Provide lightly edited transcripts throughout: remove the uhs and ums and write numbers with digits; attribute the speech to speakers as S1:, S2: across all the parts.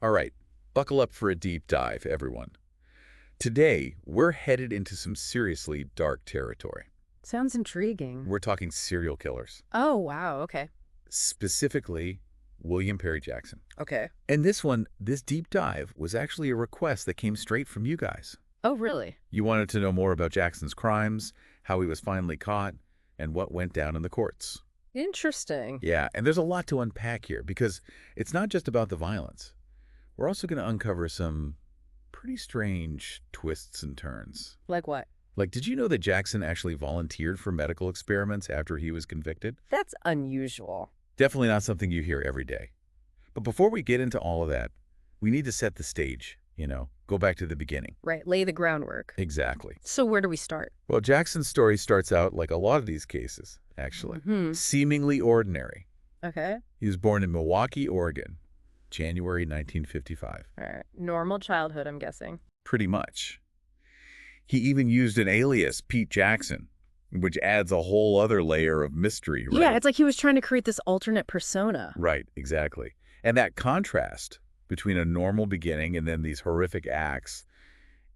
S1: All right, buckle up for a deep dive, everyone. Today, we're headed into some seriously dark territory.
S2: Sounds intriguing.
S1: We're talking serial killers,
S2: Oh, wow. Okay.
S1: specifically William Perry Jackson.
S2: Okay.
S1: And this deep dive, was actually a request that came straight from you guys.
S2: Oh, really?
S1: You wanted to know more about Jackson's crimes, how he was finally caught, and what went down in the courts.
S2: Interesting.
S1: Yeah, and there's a lot to unpack here because it's not just about the violence. We're also going to uncover some pretty strange twists and turns.
S2: Like what?
S1: Like, did you know that Jackson actually volunteered for medical experiments after he was convicted?
S2: That's unusual.
S1: Definitely not something you hear every day. But before we get into all of that, we need to set the stage, go back to the beginning.
S2: Right. Lay the groundwork.
S1: Exactly.
S2: So where do we start?
S1: Well, Jackson's story starts out like a lot of these cases, actually. Seemingly ordinary.
S2: Okay.
S1: He was born in Milwaukee, Oregon, January 1955.
S2: All right. Normal childhood, I'm guessing.
S1: Pretty much. He even used an alias, Pete Jackson, which adds a whole other layer of mystery, right?
S2: Yeah, it's like he was trying to create this alternate persona.
S1: Right, exactly. And that contrast between a normal beginning and then these horrific acts,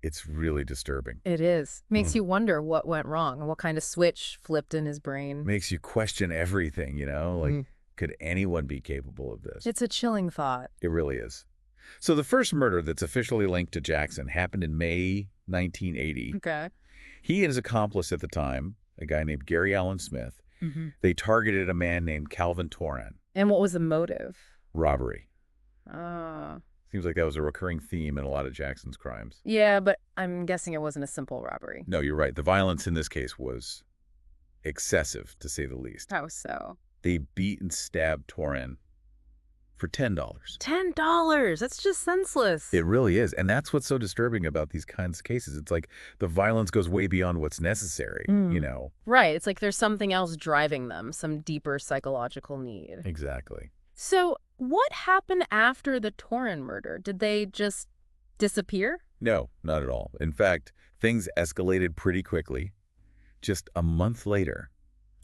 S1: it's really disturbing.
S2: It is. Makes you wonder what went wrong and what kind of switch flipped in his brain.
S1: Makes you question everything, Like, could anyone be capable of this?
S2: It's a chilling thought.
S1: It really is. So the first murder that's officially linked to Jackson happened in May 1980.
S2: Okay.
S1: He and his accomplice at the time, a guy named Gary Allen Smith, they targeted a man named Calvin Toran.
S2: And what was the motive?
S1: Robbery.
S2: Oh.
S1: Seems like that was a recurring theme in a lot of Jackson's crimes.
S2: Yeah, but I'm guessing it wasn't a simple robbery.
S1: No, you're right. The violence in this case was excessive, to say the least.
S2: How so?
S1: They beat and stabbed Toran for $10.
S2: $10? That's just senseless.
S1: It really is. And that's what's so disturbing about these kinds of cases. It's like the violence goes way beyond what's necessary,
S2: Right. It's like there's something else driving them, some deeper psychological need.
S1: Exactly.
S2: So what happened after the Torin murder? Did they just disappear?
S1: No, not at all. In fact, things escalated pretty quickly. Just a month later,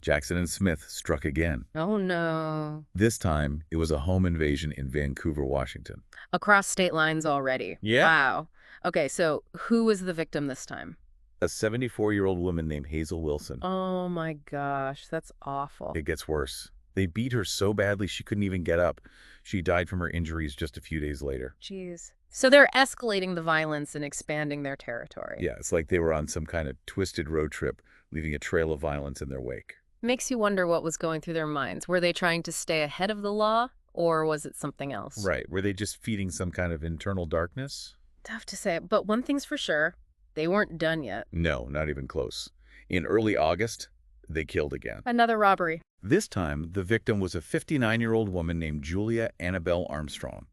S1: Jackson and Smith struck again.
S2: Oh, no.
S1: This time, it was a home invasion in Vancouver, Washington.
S2: Across state lines already.
S1: Yeah.
S2: Wow. Okay, so who was the victim this time?
S1: A 74-year-old woman named Hazel Wilson.
S2: Oh, my gosh. That's awful.
S1: It gets worse. They beat her so badly she couldn't even get up. She died from her injuries just a few days later.
S2: Jeez. So they're escalating the violence and expanding their territory.
S1: Yeah, it's like they were on some kind of twisted road trip, leaving a trail of violence in their wake.
S2: Makes you wonder what was going through their minds. Were they trying to stay ahead of the law, or was it something else?
S1: Right. Were they just feeding some kind of internal darkness?
S2: Tough to say, but one thing's for sure. They weren't done yet.
S1: No, not even close. In early August, they killed again.
S2: Another robbery.
S1: This time, the victim was a 59-year-old woman named Julia Annabelle Armstrong,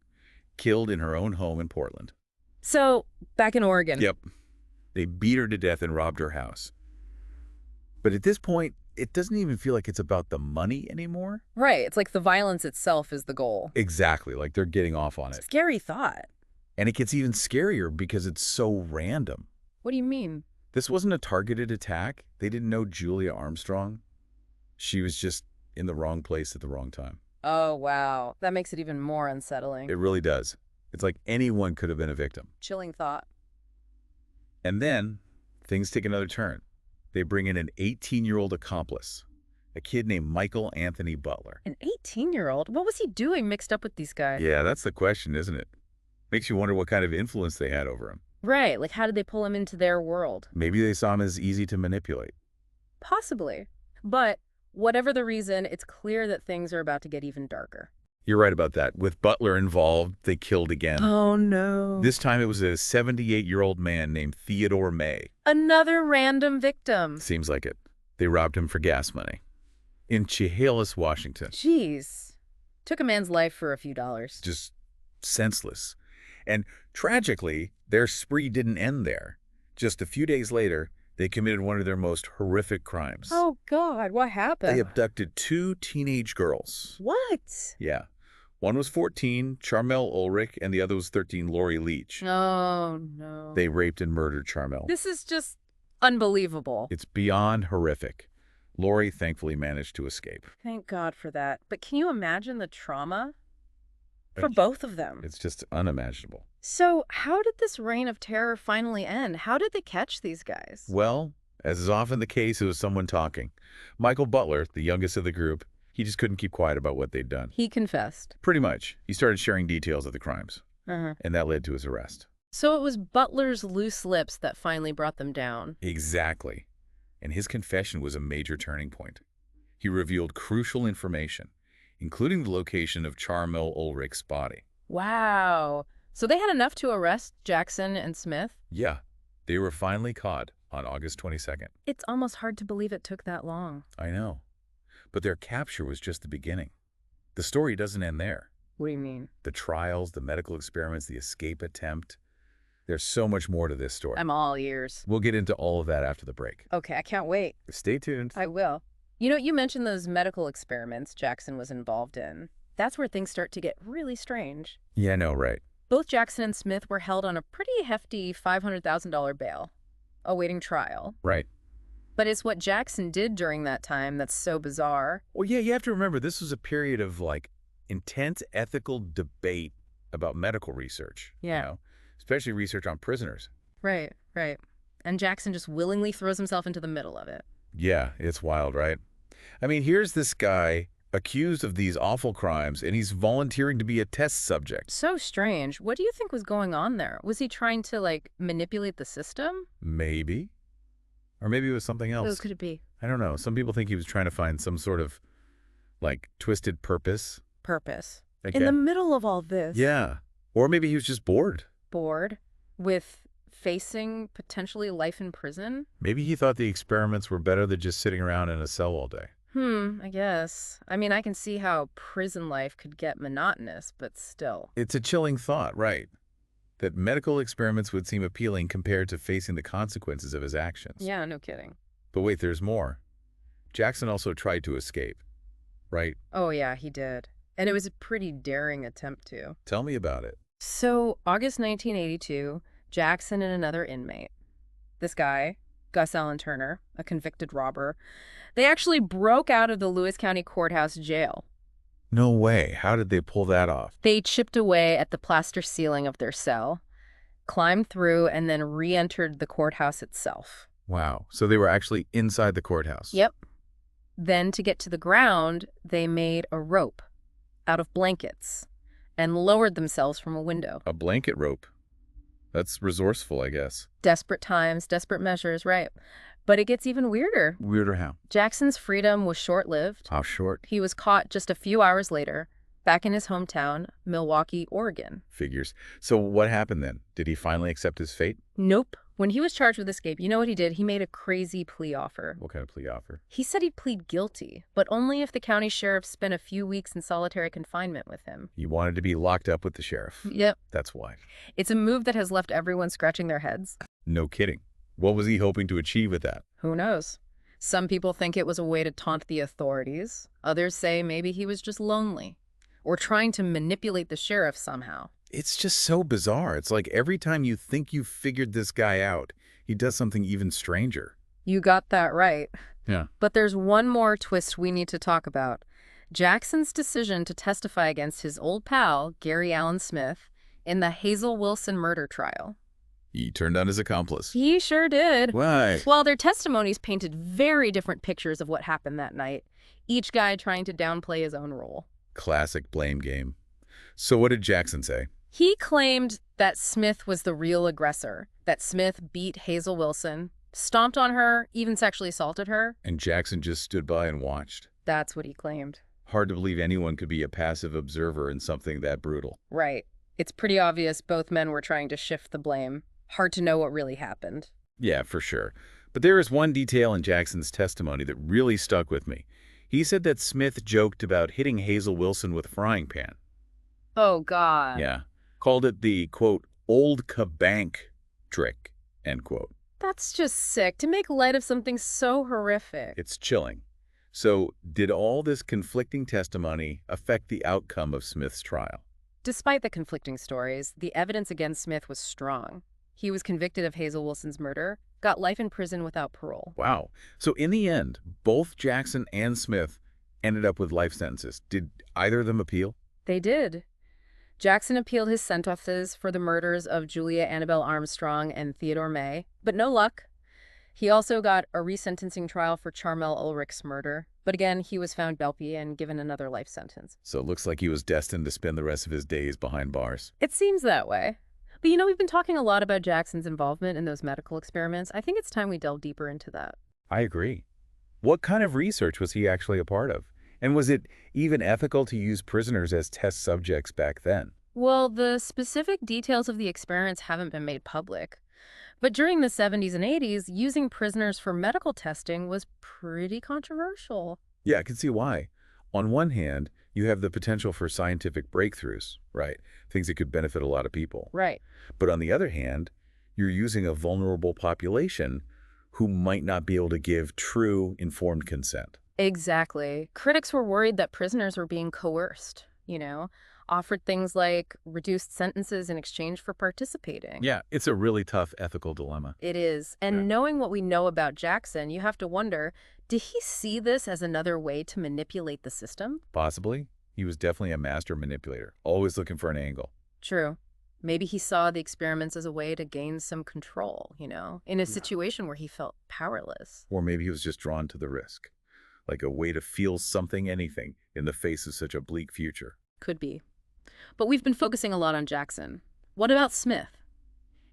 S1: killed in her own home in Portland.
S2: So, back in Oregon.
S1: Yep. They beat her to death and robbed her house. But at this point, it doesn't even feel like it's about the money anymore.
S2: Right. It's like the violence itself is the goal.
S1: Exactly. Like they're getting off on it.
S2: Scary thought.
S1: And it gets even scarier because it's so random.
S2: What do you mean?
S1: This wasn't a targeted attack. They didn't know Julia Armstrong. She was just in the wrong place at the wrong time.
S2: Oh, wow. That makes it even more unsettling.
S1: It really does. It's like anyone could have been a victim.
S2: Chilling thought.
S1: And then things take another turn. They bring in an 18-year-old accomplice, a kid named Michael Anthony Butler.
S2: An 18-year-old? What was he doing mixed up with these guys?
S1: Yeah, that's the question, isn't it? Makes you wonder what kind of influence they had over him.
S2: Right. Like, how did they pull him into their world?
S1: Maybe they saw him as easy to manipulate.
S2: Possibly. But whatever the reason, it's clear that things are about to get even darker.
S1: You're right about that. With Butler involved, they killed again.
S2: Oh, no.
S1: This time it was a 78-year-old man named Theodore May.
S2: Another random victim.
S1: Seems like it. They robbed him for gas money. In Chehalis, Washington.
S2: Jeez. Took a man's life for a few dollars.
S1: Just senseless. And tragically, their spree didn't end there. Just a few days later, they committed one of their most horrific crimes.
S2: Oh, God. What happened?
S1: They abducted 2 teenage girls.
S2: What?
S1: Yeah. One was 14, Charmel Ulrich, and the other was 13, Lori Leach.
S2: Oh, no.
S1: They raped and murdered Charmel.
S2: This is just unbelievable.
S1: It's beyond horrific. Lori thankfully managed to escape.
S2: Thank God for that. But can you imagine the trauma? for both of them.
S1: It's just unimaginable.
S2: So how did this reign of terror finally end? How did they catch these guys?
S1: Well, as is often the case, it was someone talking. Michael Butler, the youngest of the group, he just couldn't keep quiet about what they'd done.
S2: He confessed.
S1: Pretty much. He started sharing details of the crimes,
S2: Uh-huh.
S1: and that led to his arrest.
S2: So it was Butler's loose lips that finally brought them down.
S1: Exactly. And his confession was a major turning point. He revealed crucial information, including the location of Charmel Ulrich's body.
S2: Wow. So they had enough to arrest Jackson and Smith?
S1: Yeah, they were finally caught on August 22nd.
S2: It's almost hard to believe it took that long.
S1: I know. But their capture was just the beginning. The story doesn't end there.
S2: What do you mean?
S1: The trials, the medical experiments, the escape attempt. There's so much more to this story.
S2: I'm all ears.
S1: We'll get into all of that after the break.
S2: Okay, I can't wait.
S1: Stay tuned.
S2: I will. You know, you mentioned those medical experiments Jackson was involved in. That's where things start to get really strange.
S1: Yeah, I know, right.
S2: Both Jackson and Smith were held on a pretty hefty $500,000 bail, awaiting trial.
S1: Right.
S2: But it's what Jackson did during that time that's so bizarre.
S1: Well, yeah, you have to remember this was a period of, intense ethical debate about medical research.
S2: Yeah.
S1: You know, especially research on prisoners.
S2: Right, right. And Jackson just willingly throws himself into the middle of it.
S1: Yeah, it's wild, right? I mean, here's this guy accused of these awful crimes, and he's volunteering to be a test subject.
S2: So strange. What do you think was going on there? Was he trying to, manipulate the system?
S1: Maybe. Or maybe it was something else.
S2: What could it be?
S1: I don't know. Some people think he was trying to find some sort of, twisted purpose.
S2: Purpose.
S1: Okay.
S2: In the middle of all this.
S1: Yeah. Or maybe he was just bored.
S2: Bored with facing potentially life in prison?
S1: Maybe he thought the experiments were better than just sitting around in a cell all day.
S2: I guess. I mean, I can see how prison life could get monotonous, but still.
S1: It's a chilling thought, right? That medical experiments would seem appealing compared to facing the consequences of his actions.
S2: Yeah, no kidding.
S1: But wait, there's more. Jackson also tried to escape, right?
S2: Oh, yeah, he did. And it was a pretty daring attempt, too.
S1: Tell me about it.
S2: So, August 1982, Jackson and another inmate, this guy, Gus Allen Turner, a convicted robber, they actually broke out of the Lewis County Courthouse jail.
S1: No way. How did they pull that off?
S2: They chipped away at the plaster ceiling of their cell, climbed through, and then re-entered the courthouse itself.
S1: Wow. So they were actually inside the courthouse.
S2: Yep. Then, to get to the ground, they made a rope out of blankets and lowered themselves from a window.
S1: A blanket rope. That's resourceful, I guess.
S2: Desperate times, desperate measures, right? But it gets even weirder.
S1: Weirder how?
S2: Jackson's freedom was short-lived.
S1: How short?
S2: He was caught just a few hours later, back in his hometown, Milwaukee, Oregon.
S1: Figures. So what happened then? Did he finally accept his fate?
S2: Nope. When he was charged with escape, you know what he did? He made a crazy plea offer.
S1: What kind of plea offer?
S2: He said he'd plead guilty, but only if the county sheriff spent a few weeks in solitary confinement with him.
S1: He wanted to be locked up with the sheriff.
S2: Yep.
S1: That's why.
S2: It's a move that has left everyone scratching their heads.
S1: No kidding. What was he hoping to achieve with that?
S2: Who knows? Some people think it was a way to taunt the authorities. Others say maybe he was just lonely or trying to manipulate the sheriff somehow.
S1: It's just so bizarre. It's like every time you think you've figured this guy out, he does something even stranger.
S2: You got that right.
S1: Yeah.
S2: But there's one more twist we need to talk about. Jackson's decision to testify against his old pal, Gary Allen Smith, in the Hazel Wilson murder trial.
S1: He turned on his accomplice.
S2: He sure did.
S1: Why?
S2: Well, their testimonies painted very different pictures of what happened that night, each guy trying to downplay his own role.
S1: Classic blame game. So what did Jackson say?
S2: He claimed that Smith was the real aggressor, that Smith beat Hazel Wilson, stomped on her, even sexually assaulted her.
S1: And Jackson just stood by and watched.
S2: That's what he claimed.
S1: Hard to believe anyone could be a passive observer in something that brutal.
S2: Right. It's pretty obvious both men were trying to shift the blame. Hard to know what really happened.
S1: Yeah, for sure. But there is one detail in Jackson's testimony that really stuck with me. He said that Smith joked about hitting Hazel Wilson with a frying pan.
S2: Oh, God.
S1: Yeah. Called it the, quote, old kabank trick, end quote.
S2: That's just sick, to make light of something so horrific.
S1: It's chilling. So, did all this conflicting testimony affect the outcome of Smith's trial?
S2: Despite the conflicting stories, the evidence against Smith was strong. He was convicted of Hazel Wilson's murder, got life in prison without parole.
S1: Wow. So in the end, both Jackson and Smith ended up with life sentences. Did either of them appeal?
S2: They did. Jackson appealed his sentences for the murders of Julia Annabelle Armstrong and Theodore May, but no luck. He also got a resentencing trial for Charmel Ulrich's murder, but again, he was found guilty and given another life sentence.
S1: So it looks like he was destined to spend the rest of his days behind bars.
S2: It seems that way. But we've been talking a lot about Jackson's involvement in those medical experiments. I think it's time we delve deeper into that.
S1: I agree. What kind of research was he actually a part of? And was it even ethical to use prisoners as test subjects back then?
S2: Well, the specific details of the experiments haven't been made public. But during the 70s and 80s, using prisoners for medical testing was pretty controversial.
S1: Yeah, I can see why. On one hand, you have the potential for scientific breakthroughs, right? Things that could benefit a lot of people.
S2: Right.
S1: But on the other hand, you're using a vulnerable population who might not be able to give true informed consent.
S2: Exactly. Critics were worried that prisoners were being coerced, offered things like reduced sentences in exchange for participating.
S1: Yeah, it's a really tough ethical dilemma.
S2: It is. And
S1: Yeah.
S2: knowing what we know about Jackson, you have to wonder, did he see this as another way to manipulate the system?
S1: Possibly. He was definitely a master manipulator, always looking for an angle.
S2: True. Maybe he saw the experiments as a way to gain some control, in a situation where he felt powerless.
S1: Or maybe he was just drawn to the risk, like a way to feel something, anything, in the face of such a bleak future.
S2: Could be. But we've been focusing a lot on Jackson. What about Smith?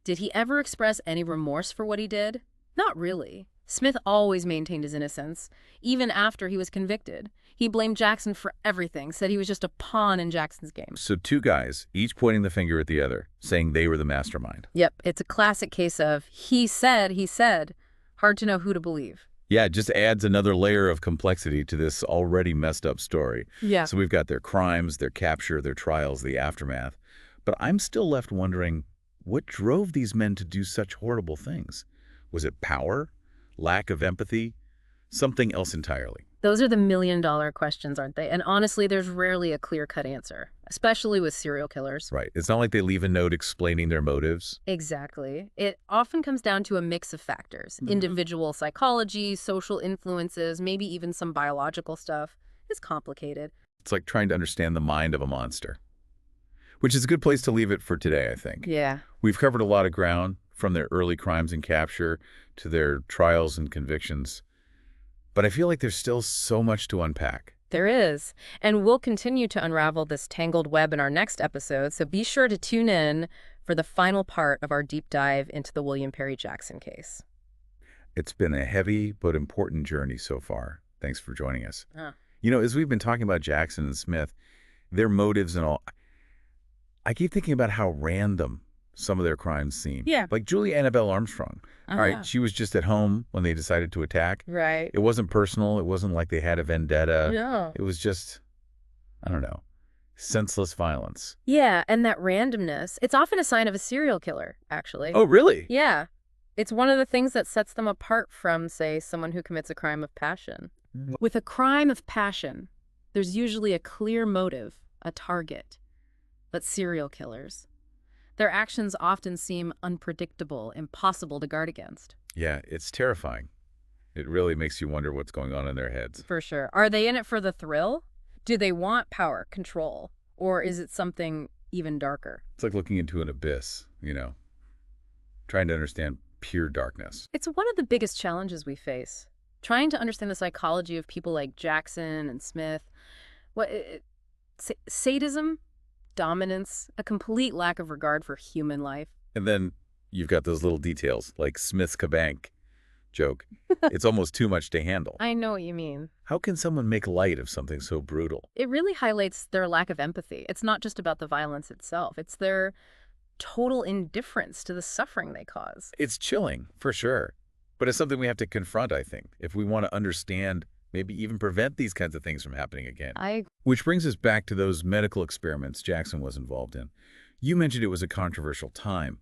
S2: Did he ever express any remorse for what he did? Not really. Smith always maintained his innocence, even after he was convicted. He blamed Jackson for everything, said he was just a pawn in Jackson's game.
S1: So two guys, each pointing the finger at the other, saying they were the mastermind.
S2: Yep, it's a classic case of he said. Hard to know who to believe.
S1: Yeah, it just adds another layer of complexity to this already messed up story.
S2: Yeah.
S1: So we've got their crimes, their capture, their trials, the aftermath. But I'm still left wondering, what drove these men to do such horrible things? Was it power? Lack of empathy? Something else entirely?
S2: Those are the million-dollar questions, aren't they? And honestly, there's rarely a clear-cut answer, especially with serial killers.
S1: Right. It's not like they leave a note explaining their motives.
S2: Exactly. It often comes down to a mix of factors. Individual psychology, social influences, maybe even some biological stuff. It's complicated.
S1: It's like trying to understand the mind of a monster. Which is a good place to leave it for today, I think.
S2: Yeah.
S1: We've covered a lot of ground, from their early crimes and capture to their trials and convictions. But I feel like there's still so much to unpack.
S2: There is. And we'll continue to unravel this tangled web in our next episode, so be sure to tune in for the final part of our deep dive into the William Perry Jackson case.
S1: It's been a heavy but important journey so far. Thanks for joining us.
S2: Huh.
S1: As we've been talking about Jackson and Smith, their motives and all, I keep thinking about how random some of their crimes seem.
S2: Yeah.
S1: Like Julia Annabelle Armstrong. All right, she was just at home when they decided to attack.
S2: Right.
S1: It wasn't personal. It wasn't like they had a vendetta.
S2: No.
S1: It was just, I don't know, senseless violence.
S2: Yeah, and that randomness, it's often a sign of a serial killer, actually.
S1: Oh, really?
S2: Yeah. It's one of the things that sets them apart from, say, someone who commits a crime of passion. With a crime of passion, there's usually a clear motive, a target. But serial killers, their actions often seem unpredictable, impossible to guard against.
S1: Yeah, it's terrifying. It really makes you wonder what's going on in their heads.
S2: For sure. Are they in it for the thrill? Do they want power, control? Or is it something even darker?
S1: It's like looking into an abyss, trying to understand pure darkness.
S2: It's one of the biggest challenges we face. Trying to understand the psychology of people like Jackson and Smith. Sadism, dominance, a complete lack of regard for human life.
S1: And then you've got those little details, like Smith's Cabank joke. It's almost too much to handle.
S2: I know what you mean.
S1: How can someone make light of something so brutal?
S2: It really highlights their lack of empathy. It's not just about the violence itself. It's their total indifference to the suffering they cause.
S1: It's chilling, for sure. But it's something we have to confront, I think, if we want to understand, maybe even prevent these kinds of things from happening again. Which brings us back to those medical experiments Jackson was involved in. You mentioned it was a controversial time.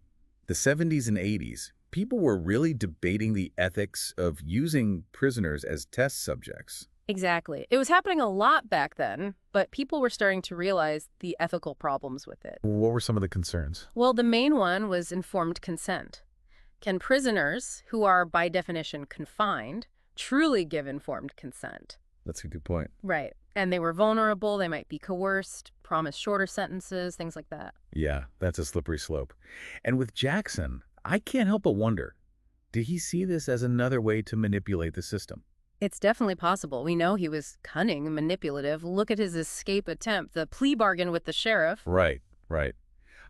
S1: The 70s and 80s, people were really debating the ethics of using prisoners as test subjects.
S2: Exactly. It was happening a lot back then, but people were starting to realize the ethical problems with it.
S1: What were some of the concerns?
S2: Well, the main one was informed consent. Can prisoners, who are by definition confined, truly give informed consent?
S1: That's a good point.
S2: Right. And they were vulnerable, they might be coerced, promised shorter sentences, things like that.
S1: Yeah, that's a slippery slope. And with Jackson, I can't help but wonder, did he see this as another way to manipulate the system?
S2: It's definitely possible. We know he was cunning and manipulative. Look at his escape attempt, the plea bargain with the sheriff.
S1: Right, right.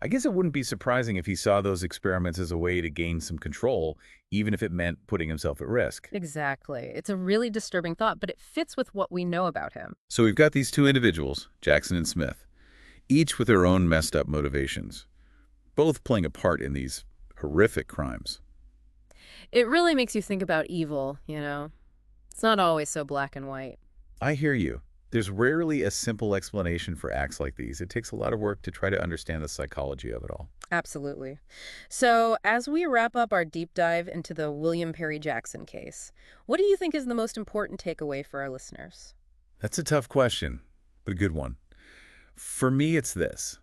S1: I guess it wouldn't be surprising if he saw those experiments as a way to gain some control, even if it meant putting himself at risk.
S2: Exactly. It's a really disturbing thought, but it fits with what we know about him.
S1: So we've got these two individuals, Jackson and Smith, each with their own messed up motivations, both playing a part in these horrific crimes.
S2: It really makes you think about evil, you know? It's not always so black and white.
S1: I hear you. There's rarely a simple explanation for acts like these. It takes a lot of work to try to understand the psychology of it all.
S2: Absolutely. So, as we wrap up our deep dive into the William Perry Jackson case, what do you think is the most important takeaway for our listeners?
S1: That's a tough question, but a good one. For me, it's this.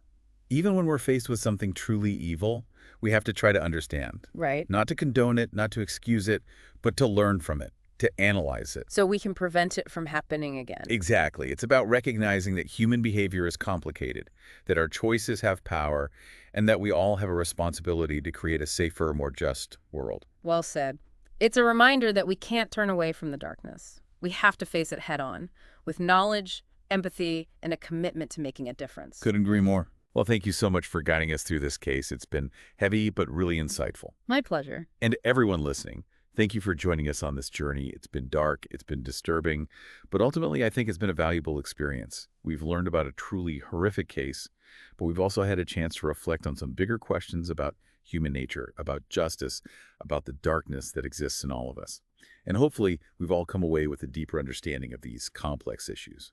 S1: Even when we're faced with something truly evil, we have to try to understand.
S2: Right.
S1: Not to condone it, not to excuse it, but to learn from it, to analyze it.
S2: So we can prevent it from happening again.
S1: Exactly. It's about recognizing that human behavior is complicated, that our choices have power, and that we all have a responsibility to create a safer, more just world.
S2: Well said. It's a reminder that we can't turn away from the darkness. We have to face it head on, with knowledge, empathy, and a commitment to making a difference.
S1: Couldn't agree more. Well, thank you so much for guiding us through this case. It's been heavy, but really insightful.
S2: My pleasure.
S1: And everyone listening, thank you for joining us on this journey. It's been dark, it's been disturbing, but ultimately I think it's been a valuable experience. We've learned about a truly horrific case, but we've also had a chance to reflect on some bigger questions about human nature, about justice, about the darkness that exists in all of us. And hopefully we've all come away with a deeper understanding of these complex issues.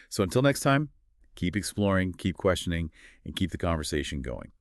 S1: So until next time, keep exploring, keep questioning, and keep the conversation going.